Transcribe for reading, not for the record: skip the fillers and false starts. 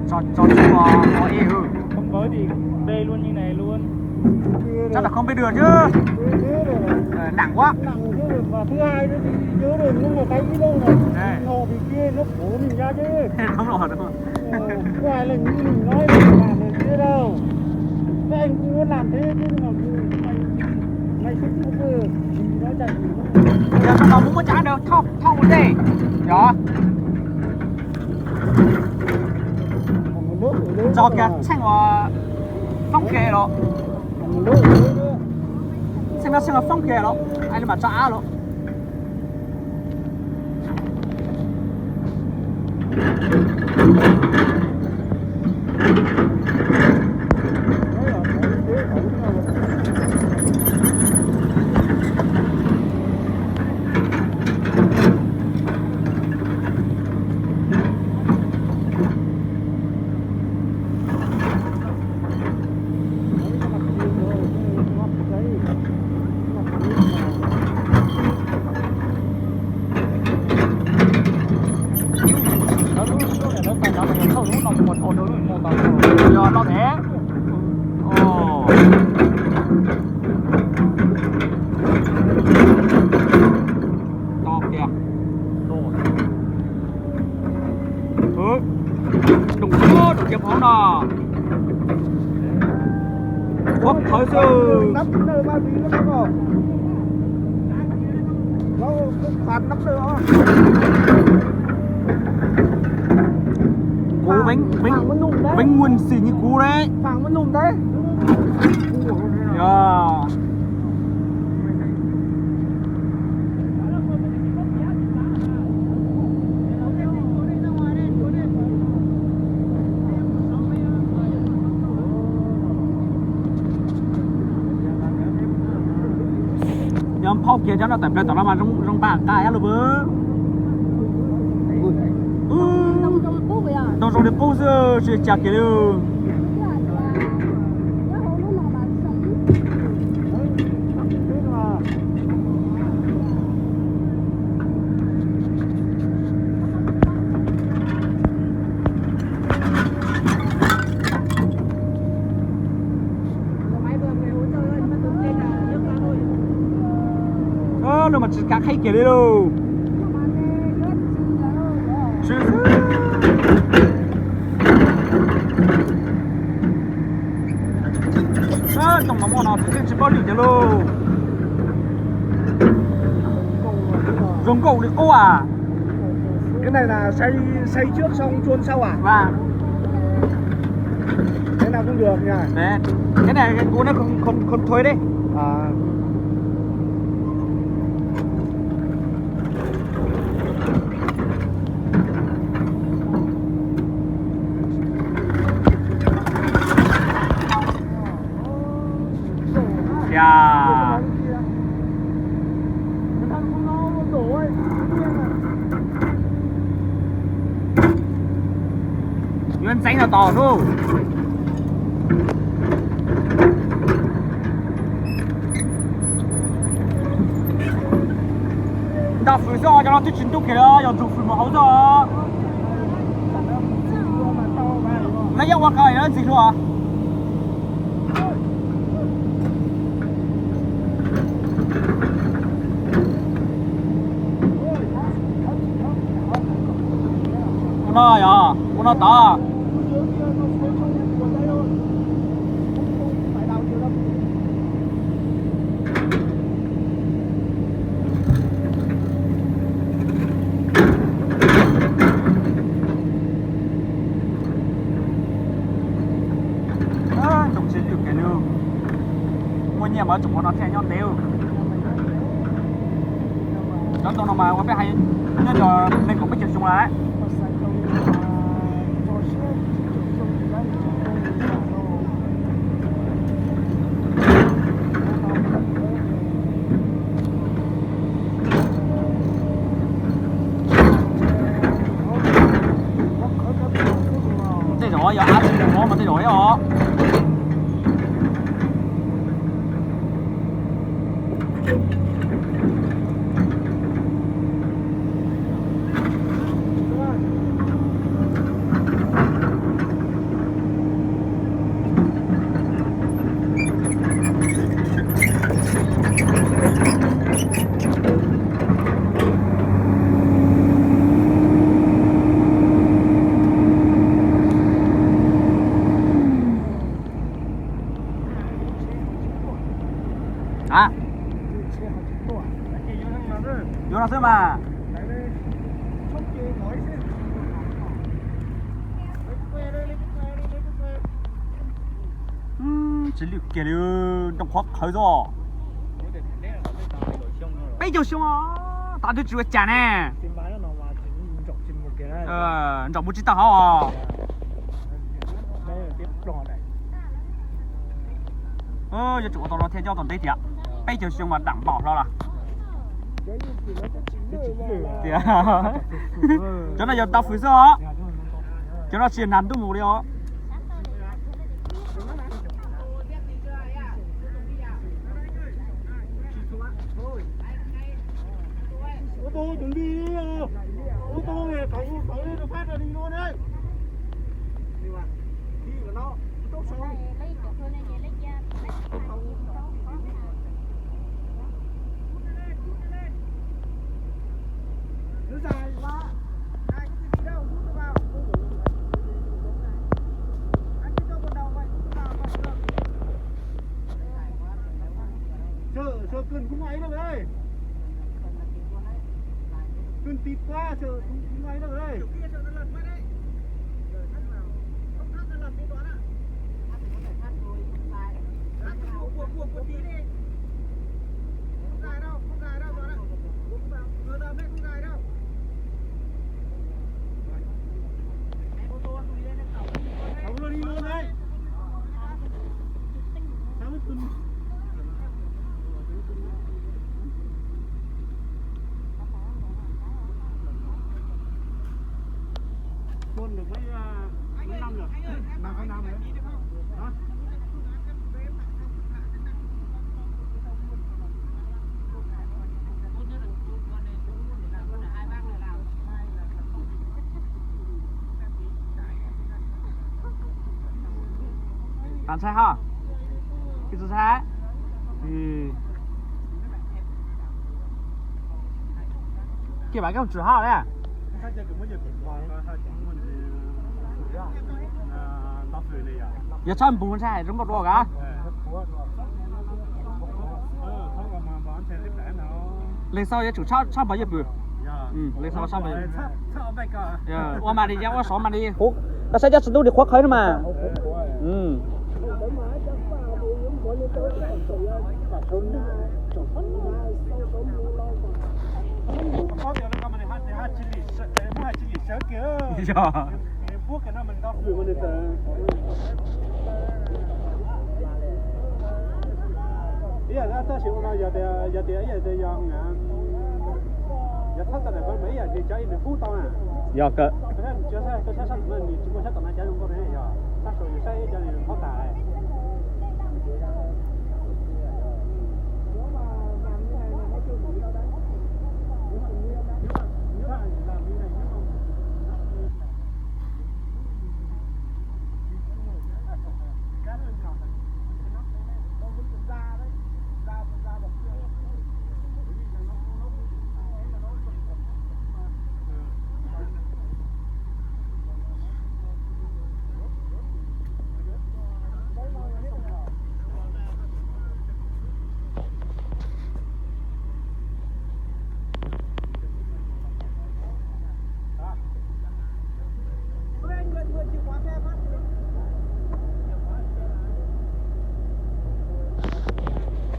cho có ý hư. Không có thì bê luôn như này luôn. Chắc là không biết đường chứ. Nặng quá. Nặng chứ, và thứ hai nữa thì nhớ đường nhưng mà cái đâu này ngộ bị kia nó bổ mình ra chứ. Không rồi đúng không? Thứ hai là như mình nói là làm được kia đâu. Thế anh cũng muốn làm thế chứ mà mày không có cơ nó chạy giờ nó muốn có trả được thông vấn đề đó cho kìa xem mà phong kề đó xem mà phong kề đó anh mà trả đó giờ nó thế to kìa đụng kiếm phóng nào quốc thời sự nắp nơi ba tí nó có nó phạt nắp nữa cú bánh nguồn xỉ như cú đấy phẳng vẫn nùng đấy nhóm phong kia cho nó tập lên tao mà trong bảng cài hết rồi bơ dans des pauses je check le nó mà chỉ cá khay kia đi đâu tổng nó mò nó thì chỉ bao nhiêu chứ luôn giống cậu đi ô à cái này là xây trước xong chuôn sau à vâng thế nào cũng được nha đấy cái này cái cú nó không thôi đấy à nguyên danh là to luôn ta phứ do cho nó thích chính tục kìa giờ chụp phứ một hấu giờ lấy nhau qua cài đó gì luôn à 오나 야 오나 나 đồng chí được cái lưu mua nhà mà chúng nó theo nhau tiêu đó tôi nó mà có biết hay nhớ giờ mình cũng biết chụp chung lại rồi giờ áp nó mà thay đổi rồi nữa mà. Đấy đây. Không chê nói xem. Lấy que đây, lấy que đi, lấy que. Chỉ liệu kia liệu trong khoác khởi rồi. Bây giờ xong á, ta đi chùa chả nè. Tìm bán nó mà chỉ chọc chim một cái này. Chọc một chiếc tao hả? Đây là tiếp đỏ này. Giờ chủ tao nó theo cho tao đấy thiệt. Bây giờ xong mà đảm bảo lo là. Cho nên giờ tao phải sao? Cho nó chuyện nắn tôi mua đi ó. Ô tô chuẩn bị đi. Ô tô này phóng lên nó phát ra đi luôn đấy. Đi mà. Đi của nó. Tốt xong. Nó dài quá. Ai có gì đâu, hút nó vào. Anh cứ cho con đầu vậy, hút nó vào được. Sợ cơn cũng ấy được đây. Cơn tịt quá, sợ cũng ấy được đây. Kia sợ nó lật mất đấy. Không thắt nó lật đi đoán ạ. Của tí đi. Không dài đâu đoán ạ. Vừa đâm đấy không dài đâu. Không luôn đi luôn đấy. Sao mới cưng. Tuôn được mấy năm rồi. 3 năm rồi. Hả? Tàn xe hả? Cái xe thì kia bạn cái chủ hả đấy à? Giờ cho mình buồn xe, đúng có đồ cả. Lên sau giờ chủ cho bao nhiêu bữa? Lên sau bao nhiêu? Qua mà đi, qua số mà đi. Ta sẽ cho chúng tôi được khoác khởi nữa mà. Có điều nó mình hát chỉ lì sợ, mua chỉ lì sợ kìa. Phút cái nó mình đau vừa mình tự. Bây giờ ta chịu nó giờ thì giờ thắt cái này mấy giờ thì chơi mình phút tao à. Giờ cơ. Cái này chơi sao mình chỉ muốn sát tao này chơi luôn.